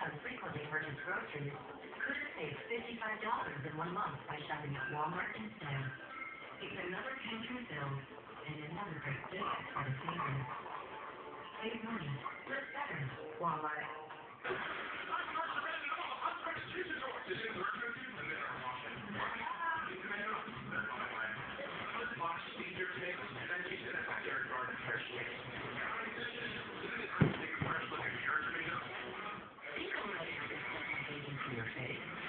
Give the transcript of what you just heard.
on frequently purchased groceries could save $55 in 1 month by shopping at Walmart instead. It's another pantry fill and another great gift for the season. Save money. Live better. Walmart. For your face.